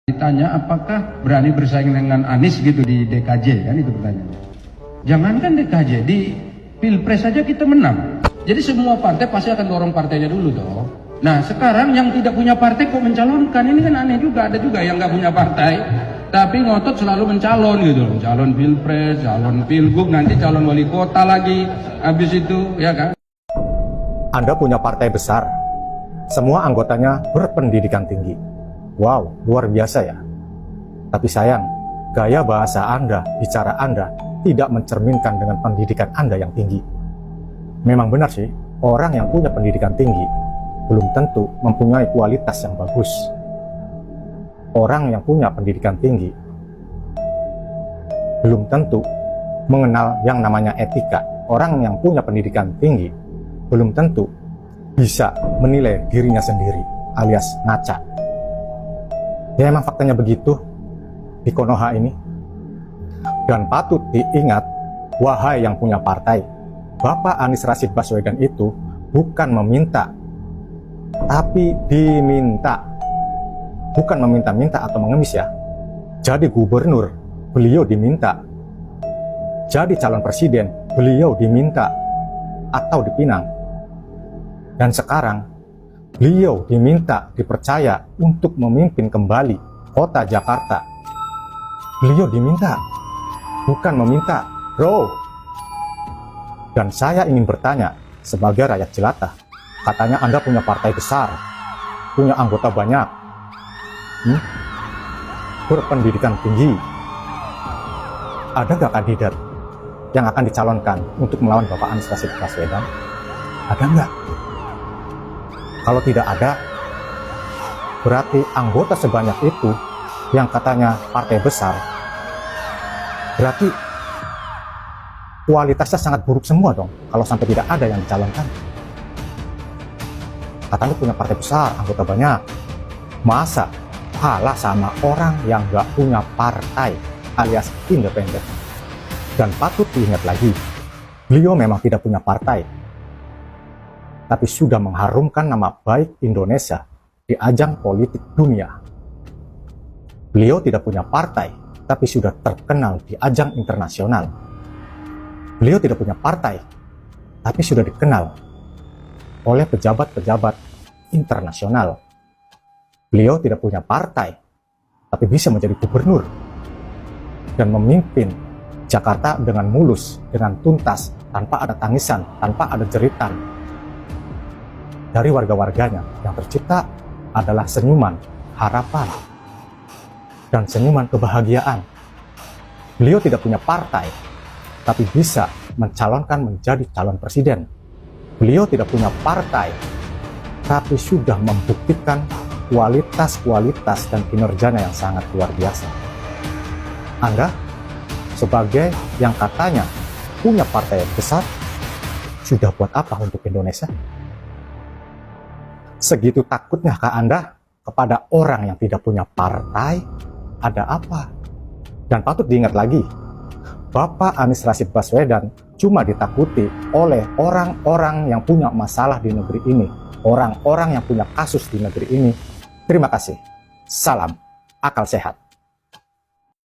Ditanya apakah berani bersaing dengan Anies gitu di DKJ, kan itu pertanyaannya. Jangankan DKJ, di Pilpres saja kita menang. Jadi semua partai pasti akan dorong partainya dulu dong. Nah sekarang yang tidak punya partai kok mencalonkan, ini kan aneh juga. Ada juga yang nggak punya partai tapi ngotot selalu mencalon gitu loh. Calon Pilpres, calon Pilgub, nanti calon wali kota lagi habis itu, ya kan. Anda punya partai besar, semua anggotanya berpendidikan tinggi. Wow, luar biasa ya. Tapi sayang, gaya bahasa Anda, bicara Anda tidak mencerminkan dengan pendidikan Anda yang tinggi. Memang benar sih, orang yang punya pendidikan tinggi belum tentu mempunyai kualitas yang bagus. Orang yang punya pendidikan tinggi belum tentu mengenal yang namanya etika. Orang yang punya pendidikan tinggi belum tentu bisa menilai dirinya sendiri, alias ngaca. Ya emang faktanya begitu di Konoha ini. Dan patut diingat, wahai yang punya partai, Bapak Anies Rashid Baswedan itu bukan meminta, tapi diminta. Bukan meminta-minta atau mengemis ya. Jadi gubernur, beliau diminta. Jadi calon presiden, beliau diminta atau dipinang. Dan sekarang, beliau diminta, dipercaya untuk memimpin kembali kota Jakarta. Beliau diminta, bukan meminta, bro. Dan saya ingin bertanya, sebagai rakyat jelata, katanya Anda punya partai besar, punya anggota banyak, berpendidikan tinggi. Ada nggak kandidat yang akan dicalonkan untuk melawan Bapak Anies Rashid Baswedan? Ada nggak? Kalau tidak ada, berarti anggota sebanyak itu yang katanya partai besar, berarti kualitasnya sangat buruk semua dong kalau sampai tidak ada yang dicalonkan. Katanya punya partai besar, anggota banyak, masa kalah sama orang yang nggak punya partai alias independen? Dan patut diingat lagi, beliau memang tidak punya partai, tapi sudah mengharumkan nama baik Indonesia di ajang politik dunia. Beliau tidak punya partai, tapi sudah terkenal di ajang internasional. Beliau tidak punya partai, tapi sudah dikenal oleh pejabat-pejabat internasional. Beliau tidak punya partai, tapi bisa menjadi gubernur dan memimpin Jakarta dengan mulus, dengan tuntas, tanpa ada tangisan, tanpa ada jeritan dari warga-warganya. Yang tercipta adalah senyuman, harapan, dan senyuman kebahagiaan. Beliau tidak punya partai, tapi bisa mencalonkan menjadi calon presiden. Beliau tidak punya partai, tapi sudah membuktikan kualitas dan kinerjanya yang sangat luar biasa. Anda, sebagai yang katanya punya partai besar, sudah buat apa untuk Indonesia? Segitu takutnyakah Anda kepada orang yang tidak punya partai? Ada apa? Dan patut diingat lagi, Bapak Anies Rashid Baswedan cuma ditakuti oleh orang-orang yang punya masalah di negeri ini, orang-orang yang punya kasus di negeri ini. Terima kasih. Salam akal sehat.